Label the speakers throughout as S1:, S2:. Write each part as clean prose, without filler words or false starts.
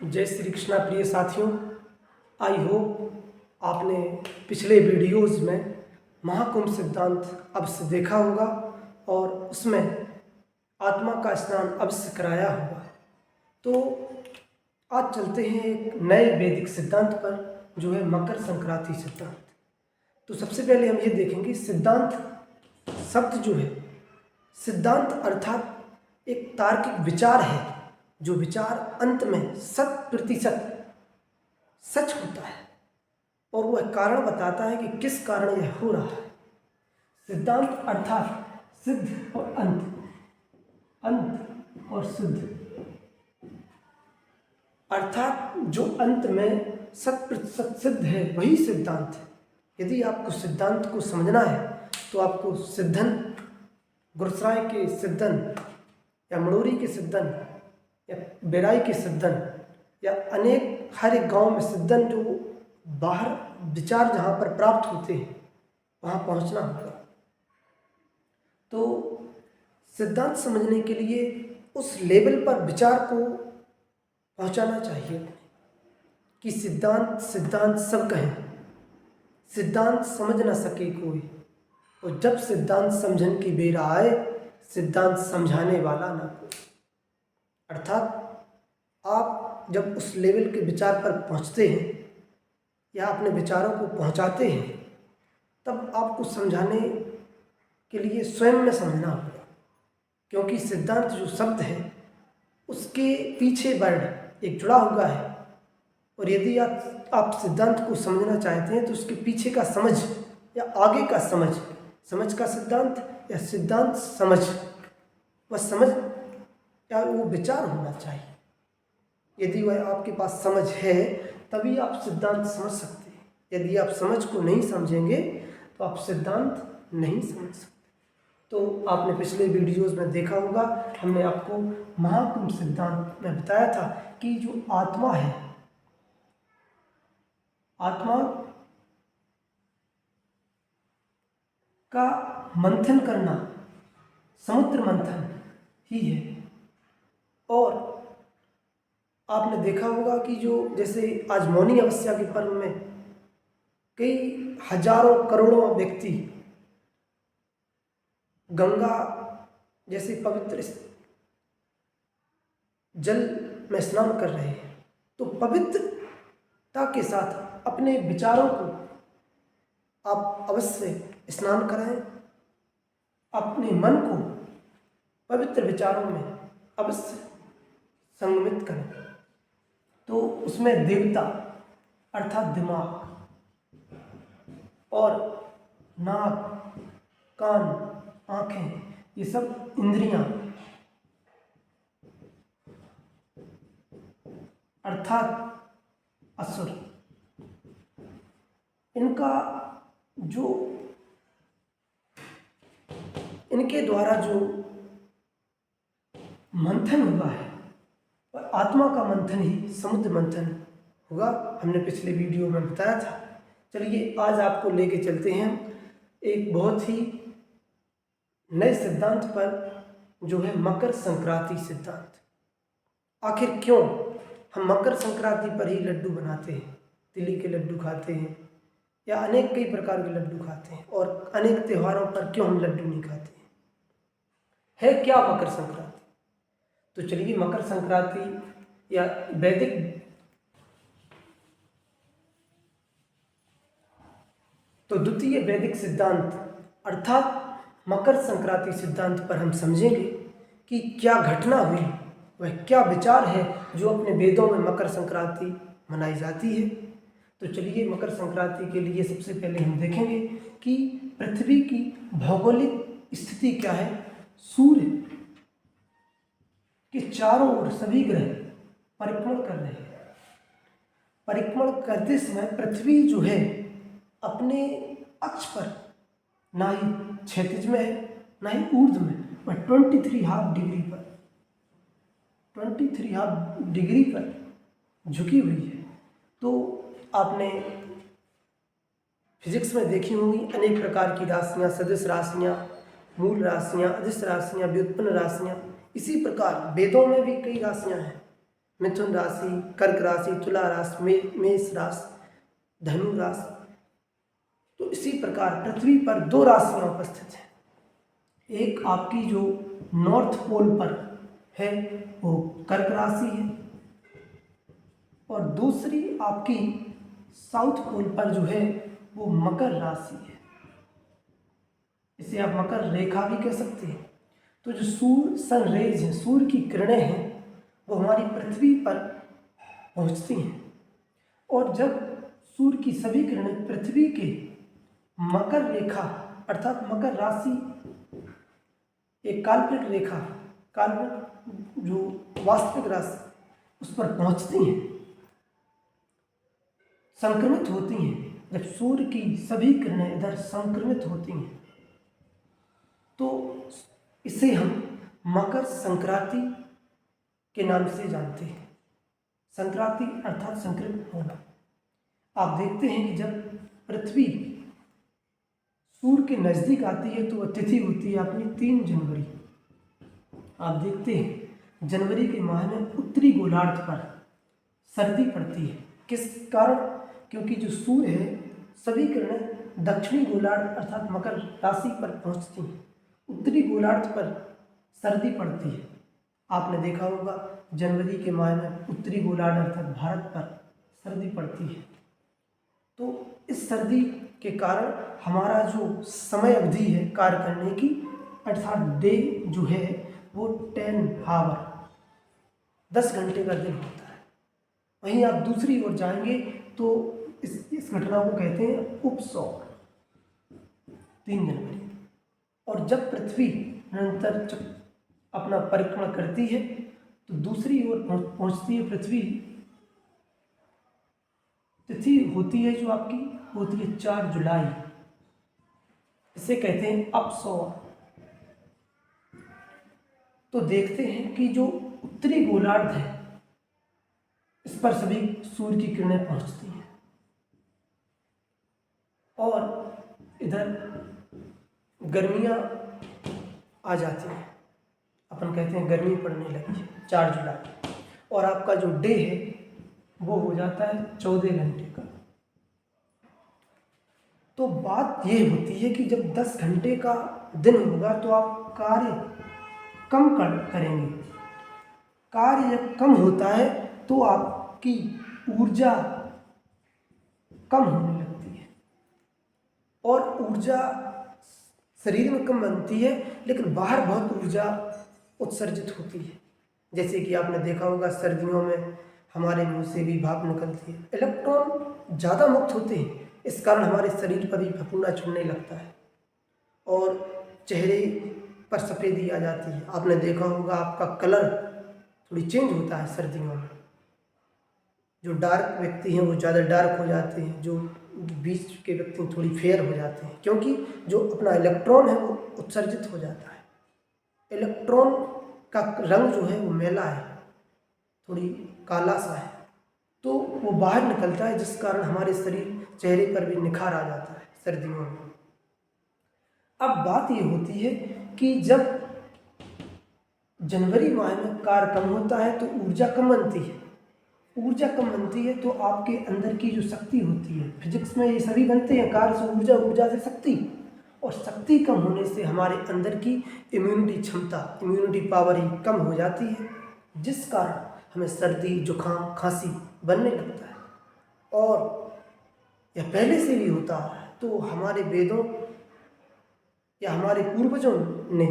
S1: जय श्री कृष्णा प्रिय साथियों। आई होप आपने पिछले वीडियोज़ में महाकुंभ सिद्धांत अवश्य देखा होगा और उसमें आत्मा का स्नान अवश्य कराया होगा। तो आज चलते हैं एक नए वैदिक सिद्धांत पर, जो है मकर संक्रांति सिद्धांत। तो सबसे पहले हम ये देखेंगे सिद्धांत शब्द जो है, सिद्धांत अर्थात एक तार्किक विचार है, जो विचार अंत में 100% सच होता है और वह कारण बताता है कि किस कारण यह हो रहा है। सिद्धांत अर्थात सिद्ध और अंत, अंत और सिद्ध, अर्थात जो अंत में 100% सिद्ध है वही सिद्धांत है। यदि आपको सिद्धांत को समझना है तो आपको सिद्धन, गुरसराय के सिद्धन या मड़ोरी के सिद्धन या बेराई के सिद्धन या अनेक हर एक गांव में सिद्धन, जो बाहर विचार जहां पर प्राप्त होते हैं वहां पहुंचना होगा। तो सिद्धांत समझने के लिए उस लेवल पर विचार को पहुंचाना चाहिए कि सिद्धांत सिद्धांत सब कहें, सिद्धांत समझ न सके कोई, और जब सिद्धांत समझन की बेरा आए, सिद्धांत समझाने वाला ना कोई। अर्थात आप जब उस लेवल के विचार पर पहुंचते हैं या अपने विचारों को पहुंचाते हैं, तब आपको समझाने के लिए स्वयं में समझना होगा, क्योंकि सिद्धांत जो शब्द है उसके पीछे वर्ड एक जुड़ा हुआ है, और यदि आप सिद्धांत को समझना चाहते हैं तो उसके पीछे का समझ या आगे का समझ, समझ का सिद्धांत या सिद्धांत समझ, वह समझ या वो विचार होना चाहिए। यदि वह आपके पास समझ है तभी आप सिद्धांत समझ सकते हैं। यदि आप समझ को नहीं समझेंगे तो आप सिद्धांत नहीं समझ सकते। तो आपने पिछले वीडियोस में देखा होगा, हमने आपको महाकुंभ सिद्धांत में बताया था कि जो आत्मा है, आत्मा का मंथन करना समुद्र मंथन ही है। और आपने देखा होगा कि जो जैसे आज मौनी अमावस्या के पर्व में कई हजारों करोड़ों व्यक्ति गंगा जैसे पवित्र जल में स्नान कर रहे हैं, तो पवित्रता के साथ अपने विचारों को आप अवश्य स्नान कराएं, अपने मन को पवित्र विचारों में अवश्य संगमित करें। तो उसमें देवता अर्थात दिमाग और नाक, कान, आँखें, ये सब इंद्रियां अर्थात असुर, इनका जो इनके द्वारा जो मंथन हुआ है, और आत्मा का मंथन ही समुद्र मंथन होगा। हमने पिछले वीडियो में बताया था। चलिए आज आपको लेके चलते हैं एक बहुत ही नए सिद्धांत पर, जो है मकर संक्रांति सिद्धांत। आखिर क्यों हम मकर संक्रांति पर ही लड्डू बनाते हैं, तिली के लड्डू खाते हैं या अनेक कई प्रकार के लड्डू खाते हैं, और अनेक त्योहारों पर क्यों हम लड्डू नहीं खाते हैं? है क्या मकर संक्रांति? तो चलिए मकर संक्रांति या वैदिक, तो द्वितीय वैदिक सिद्धांत अर्थात मकर संक्रांति सिद्धांत पर हम समझेंगे कि क्या घटना हुई, वह क्या विचार है जो अपने वेदों में मकर संक्रांति मनाई जाती है। तो चलिए मकर संक्रांति के लिए सबसे पहले हम देखेंगे कि पृथ्वी की भौगोलिक स्थिति क्या है। सूर्य के चारों ओर सभी ग्रह परिक्रमण कर रहे हैं। परिक्रमण करते समय पृथ्वी जो है अपने अक्ष पर ना ही क्षैतिज में है ना ही ऊर्ध्व में, वह 23.5 डिग्री पर झुकी हुई है। तो आपने फिजिक्स में देखी होंगी अनेक प्रकार की राशियां, सदिश राशियां, मूल राशियां, अदिश राशियां, व्युत्पन्न राशियां। इसी प्रकार वेदों में भी कई राशियां हैं मिथुन राशि, कर्क राशि, तुला राशि, मेष राशि, धनु राशि। तो इसी प्रकार पृथ्वी पर 2 राशियां उपस्थित हैं। एक आपकी जो नॉर्थ पोल पर है वो कर्क राशि है, और दूसरी आपकी साउथ पोल पर जो है वो मकर राशि है। इसे आप मकर रेखा भी कह सकते हैं। तो जो सूर्य सन रेज हैं, सूर्य की किरणें हैं, वो हमारी पृथ्वी पर पहुंचती हैं, और जब सूर्य की सभी किरणें पृथ्वी के मकर रेखा अर्थात मकर राशि, एक काल्पनिक रेखा, काल्पनिक जो वास्तविक राशि, उस पर पहुंचती हैं, संक्रमित होती हैं, जब सूर्य की सभी किरणें इधर संक्रमित होती हैं तो इसे हम मकर संक्रांति के नाम से जानते हैं। संक्रांति अर्थात संक्रमित होना। आप देखते हैं कि जब पृथ्वी सूर्य के नज़दीक आती है तो वह तिथि होती है अपनी 3 जनवरी। आप देखते हैं जनवरी के माह में उत्तरी गोलार्ध पर सर्दी पड़ती है। किस कारण? क्योंकि जो सूर्य है सभी किरणें दक्षिणी गोलार्ध अर्थात मकर राशि पर पहुंचती हैं, उत्तरी गोलार्ध पर सर्दी पड़ती है। आपने देखा होगा जनवरी के माह में उत्तरी गोलार्ध अर्थात भारत पर सर्दी पड़ती है। तो इस सर्दी के कारण हमारा जो समय अवधि है कार्य करने की अर्थात डे जो है वो 10 आवर 10 घंटे का दिन होता है। वहीं आप दूसरी ओर जाएंगे तो इस घटना को कहते हैं उपसौर, 3 जनवरी। और जब पृथ्वी निरंतर अपना परिक्रमा करती है तो दूसरी ओर पहुंचती है पृथ्वी। तिथि होती है जो आपकी होती है 4 जुलाई, इसे कहते हैं अपसौर। तो देखते हैं कि जो उत्तरी गोलार्ध है इस पर सभी सूर्य की किरणें पहुंचती हैं और इधर गर्मियां आ जाती हैं। अपन कहते हैं गर्मी पड़ने लगी है 4 जुलाई, और आपका जो डे है वो हो जाता है 14 घंटे का। तो बात ये होती है कि जब 10 घंटे का दिन होगा तो आप कार्य कम करेंगे। कार्य जब कम होता है तो आपकी ऊर्जा कम होने लगती है, और ऊर्जा शरीर में कम बनती है लेकिन बाहर बहुत ऊर्जा उत्सर्जित होती है। जैसे कि आपने देखा होगा सर्दियों में हमारे मुंह से भी भाप निकलती है, इलेक्ट्रॉन ज़्यादा मुक्त होते हैं, इस कारण हमारे शरीर पर भी फफूंदा छूटने लगता है और चेहरे पर सफ़ेदी आ जाती है। आपने देखा होगा आपका कलर थोड़ी चेंज होता है सर्दियों में। जो डार्क व्यक्ति हैं वो ज़्यादा डार्क हो जाते हैं, जो बीच के व्यक्ति थोड़ी फेयर हो जाते हैं, क्योंकि जो अपना इलेक्ट्रॉन है वो उत्सर्जित हो जाता है। इलेक्ट्रॉन का रंग जो है वो मैला है, थोड़ी काला सा है, तो वो बाहर निकलता है, जिस कारण हमारे शरीर चेहरे पर भी निखार आ जाता है सर्दियों में। अब बात ये होती है कि जब जनवरी माह में कार्य कम होता है तो ऊर्जा कम बनती है। ऊर्जा कम बनती है तो आपके अंदर की जो शक्ति होती है, फिजिक्स में ये सभी बनते हैं, कार्य से ऊर्जा, ऊर्जा से शक्ति, और शक्ति कम होने से हमारे अंदर की इम्यूनिटी क्षमता, इम्यूनिटी पावर ही कम हो जाती है, जिस कारण हमें सर्दी, जुकाम, खांसी बनने लगता है। और यह पहले से भी होता है। तो हमारे वेदों या हमारे पूर्वजों ने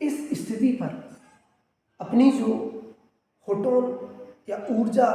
S1: इस स्थिति पर अपनी जो फोटोन या ऊर्जा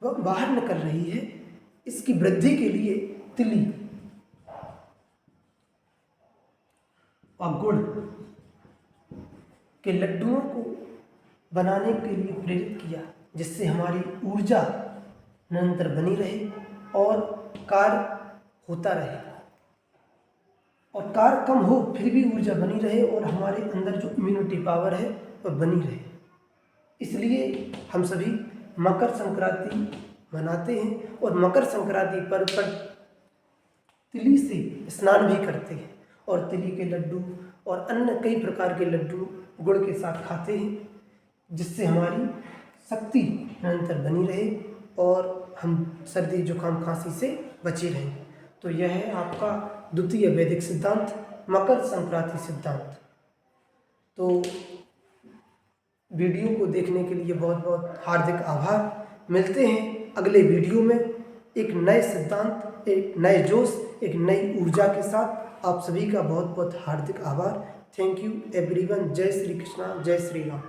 S1: बाहर निकल रही है, इसकी वृद्धि के लिए तिली और गुड़ के लड्डुओं को बनाने के लिए प्रेरित किया, जिससे हमारी ऊर्जा निरंतर बनी रहे और कार्य होता रहे, और कार्य कम हो फिर भी ऊर्जा बनी रहे और हमारे अंदर जो इम्यूनिटी पावर है वह बनी रहे। इसलिए हम सभी मकर संक्रांति मनाते हैं और मकर संक्रांति पर्व पर तिली से स्नान भी करते हैं और तिली के लड्डू और अन्य कई प्रकार के लड्डू गुड़ के साथ खाते हैं, जिससे हमारी शक्ति निरंतर बनी रहे और हम सर्दी जुकाम खांसी से बचे रहें। तो यह है आपका द्वितीय वैदिक सिद्धांत, मकर संक्रांति सिद्धांत। तो वीडियो को देखने के लिए बहुत बहुत हार्दिक आभार। मिलते हैं अगले वीडियो में एक नए सिद्धांत, एक नए जोश, एक नई ऊर्जा के साथ। आप सभी का बहुत बहुत हार्दिक आभार। Thank you everyone. जय श्री कृष्णा, जय श्री राम।